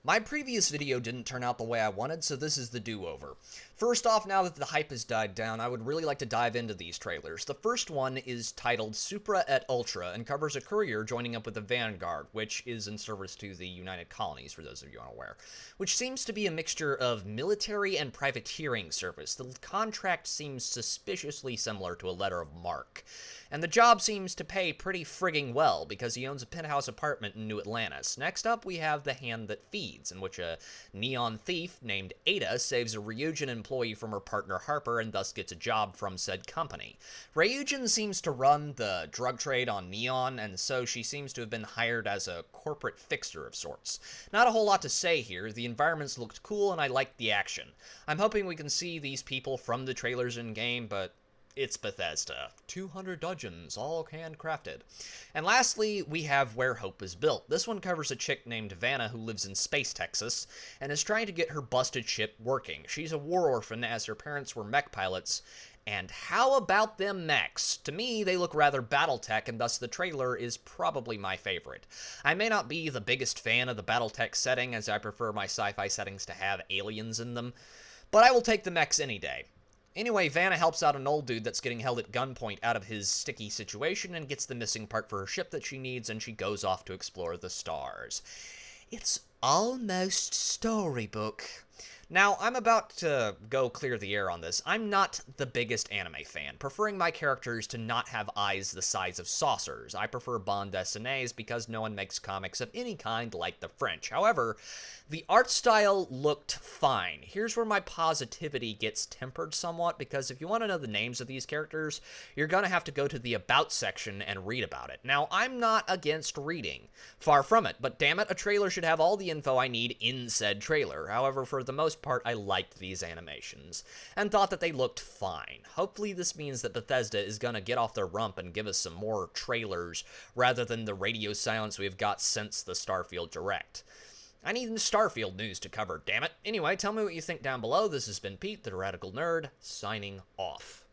My previous video didn't turn out the way I wanted, so this is the do-over. First off, now that the hype has died down, I would really like to dive into these trailers. The first one is titled Supra et Ultra and covers a courier joining up with the Vanguard, which is in service to the United Colonies, for those of you unaware, which seems to be a mixture of military and privateering service. The contract seems suspiciously similar to a letter of marque. And the job seems to pay pretty frigging well, because he owns a penthouse apartment in New Atlantis. Next up, we have The Hand That Feeds, in which a neon thief named Ada saves a Ryujin employee from her partner Harper and thus gets a job from said company. Ryujin seems to run the drug trade on Neon, and so she seems to have been hired as a corporate fixer of sorts. Not a whole lot to say here. The environments looked cool and I liked the action. I'm hoping we can see these people from the trailers in-game, but it's Bethesda. 200 dungeons, all handcrafted. And lastly, we have Where Hope Is Built. This one covers a chick named Vanna who lives in Space, Texas, and is trying to get her busted ship working. She's a war orphan, as her parents were mech pilots. And how about them mechs? To me, they look rather Battletech, and thus the trailer is probably my favorite. I may not be the biggest fan of the Battletech setting, as I prefer my sci-fi settings to have aliens in them, but I will take the mechs any day. Anyway, Vanna helps out an old dude that's getting held at gunpoint out of his sticky situation and gets the missing part for her ship that she needs, and she goes off to explore the stars. It's almost storybook. Now, I'm about to go clear the air on this. I'm not the biggest anime fan, preferring my characters to not have eyes the size of saucers. I prefer bande dessinées because no one makes comics of any kind like the French. However, the art style looked fine. Here's where my positivity gets tempered somewhat, because if you want to know the names of these characters, you're going to have to go to the About section and read about it. Now, I'm not against reading. Far from it, but damn it, a trailer should have all the info I need in said trailer. However, for the most part, I liked these animations, and thought that they looked fine. Hopefully this means that Bethesda is going to get off their rump and give us some more trailers, rather than the radio silence we've got since the Starfield Direct. I need Starfield news to cover, damn it. Anyway, tell me what you think down below. This has been Pete, the Radical Nerd, signing off.